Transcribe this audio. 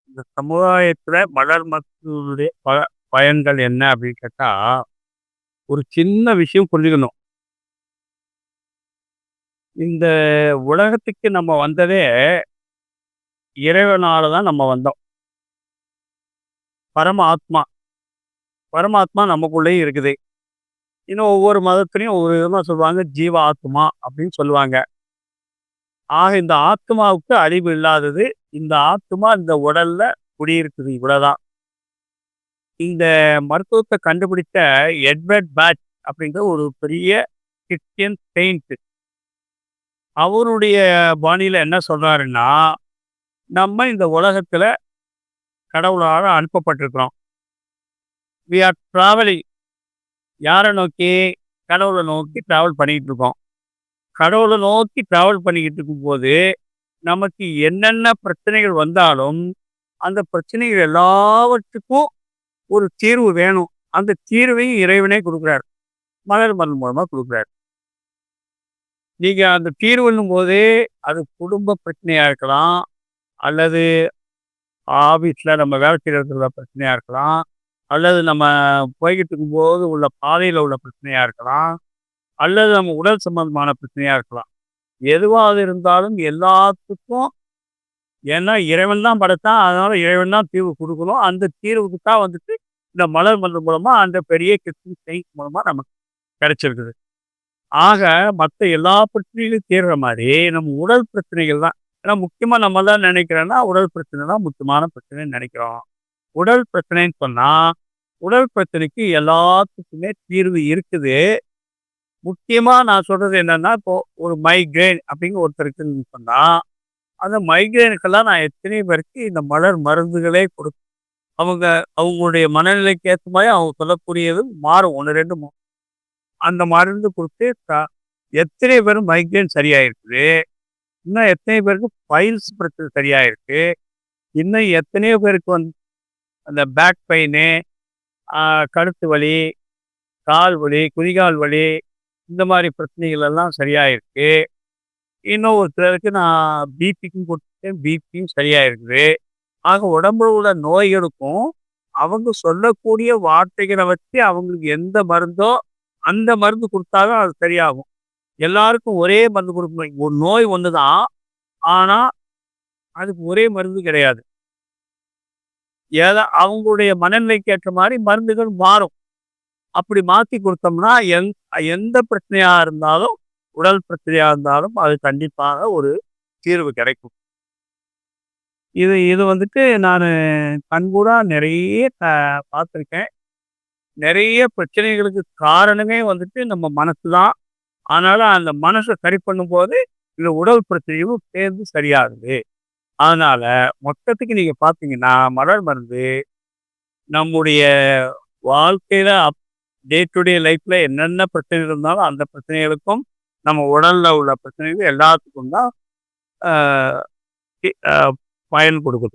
இந்த சமுதாயத்துல மலர் மருத்துவனுடைய பயன்கள் என்ன அப்படின்னு கேட்டா, ஒரு சின்ன விஷயம் புரிஞ்சுக்கணும். இந்த உலகத்துக்கு நம்ம வந்ததே இறைவனால தான் நம்ம வந்தோம். பரமாத்மா பரமாத்மா நமக்குள்ளேயே இருக்குது. இன்னும் ஒவ்வொரு மதத்திலயும் ஒவ்வொரு விதமா சொல்லுவாங்க. ஜீவ ஆத்மா அப்படின்னு சொல்லுவாங்க. ஆக இந்த ஆத்மாவுக்கு அழிவு இல்லாதது. இந்த ஆத்மா இந்த உடல்ல குடியிருக்குது இவ்வளவுதான். இந்த மருத்துவத்த கண்டுபிடித்த எட்வர்ட் பேட்ச் அப்படிங்கிற ஒரு பெரிய கிறிஸ்டியன் செயிண்ட். அவருடைய பாணியில என்ன சொல்றாருன்னா, நம்ம இந்த உலகத்துல கடவுளால அனுப்பப்பட்டிருக்கிறோம். We are travelling. யார நோக்கி? கடவுள நோக்கி டிராவல் பண்ணிக்கிட்டு இருக்கோம். கடவுள நோக்கி டிராவல் பண்ணிக்கிட்டு இருக்கும்போது, நமக்கு என்னென்ன பிரச்சனைகள் வந்தாலும், அந்த பிரச்சனைகள் எல்லாவற்றுக்கும் ஒரு தீர்வு வேணும். அந்த தீர்வையும் இறைவனே குடுக்குறார். மலர் மருந்து மூலமா குடுக்குறார். நீங்க அந்த தீர்வுன்னும் போதே, அது குடும்ப பிரச்சனையா இருக்கலாம், அல்லது ஆபீஸ்ல நம்ம வேலை செய்ற இடத்துல உள்ள பிரச்சனையா இருக்கலாம், அல்லது நம்ம போய்க்கிட்டு இருக்கும்போது உள்ள பாதையில உள்ள பிரச்சனையா இருக்கலாம், அல்லது நம்ம உடல் சம்பந்தமான பிரச்சனையா இருக்கலாம். எதுவாக இருந்தாலும் எல்லாத்துக்கும் ஏன்னா இறைவன் தான் படைத்தான். அதனால இறைவன் தான் தீர்வு குடுக்கணும். அந்த தீர்வுக்கு தான் வந்துட்டு இந்த மலர் மருந்து மூலமா அந்த பெரிய கிறிஸ்டின் செயிண்ட் மூலமா நமக்கு கிடைச்சிருக்குது. ஆக மத்த எல்லா பிரச்சனைகளும் தீர்ற மாரி, நம்ம உடல் பிரச்சனைகள் தான். ஏன்னா முக்கியமா நம்ம தான் நினைக்கிறோம்னா, உடல் பிரச்சனை தான் முக்கியமான பிரச்சனைன்னு நினைக்கிறோம். உடல் பிரச்சனைன்னு சொன்னா, உடல் பிரச்சனைக்கு எல்லாத்துக்குமே தீர்வு இருக்குது. முக்கியமா நான் சொல்றது என்னன்னா, இப்போ ஒரு மைக்ரேன் அப்படின்னு ஒருத்தருக்குன்னு சொன்னா, அந்த மைக்ரேனுக்கெல்லாம் நான் எத்தனையோ பேருக்கு இந்த மலர் மருந்துகளே அவங்க அவங்களுடைய மனநிலைக்கு ஏத்த மாரி அவங்க சொல்லக்கூடியது மாறும். 1, 2 அந்த மருந்து குடுத்து எத்தனை பேருக்கு மைக்ரேன் சரியாயிருக்குது. இன்னும் எத்தனை பேருக்கு பைல்ஸ் பிரச்சனை சரியாயிருக்கு. இன்னும் எத்தனையோ பேருக்கு வந்து அந்த பேக் பெயினு, ஆ கழுத்து வலி, கால் வலி, குதிகால் வலி இந்த மாரி பிரச்சனைகள் எல்லாம் சரியாயிருக்கு. இன்னும் ஒரு சிலருக்கு நான் பிபிக்கும் குடுத்துருக்கேன். பிபியும் சரியாயிருக்குது. ஆக உடம்புல உள்ள நோய்களுக்கும், அவங்க சொல்லக்கூடிய வார்த்தைகள வச்சு அவங்களுக்கு எந்த மருந்தோ, அந்த மருந்து குடுத்தா தான் அது சரியாகும். எல்லாருக்கும் ஒரே மருந்து குடுக்கணும். ஒரு நோய் ஒண்ணு தான். ஆனா, அதுக்கு ஒரே மருந்து கிடையாது. அவங்களுடைய மனநிலைக்கு ஏற்ற மாரி மருந்துகள் மாறும். அப்படி மாத்தி குடுத்தோம்னா, எந்த பிரச்சனையா இருந்தாலும், உடல் பிரச்சனையா இருந்தாலும், அது கண்டிப்பாக ஒரு தீர்வு கிடைக்கும். இது இது வந்துட்டு நானு கண்கூடா நெறைய பார்த்துருக்கேன். நெறைய பிரச்சனைகளுக்கு காரணமே வந்துட்டு நம்ம மனசு தான். அதனால அந்த மனச சரி பண்ணும்போது, இந்த உடல் பிரச்சனையும் சேர்ந்து சரியாகுது. அதனால மொத்தத்துக்கு நீங்க பார்த்தீங்கன்னா, மலர் மருந்து நம்முடைய வாழ்க்கையில டே டு டே லைஃப்ல என்னென்ன பிரச்சனைகள் இருந்தாலும், அந்த பிரச்சனைகளுக்கும், நம்ம உடல்ல உள்ள பிரச்சனைகள் எல்லாத்துக்கும் தான் அ இ அ பயன் கொடுக்குது.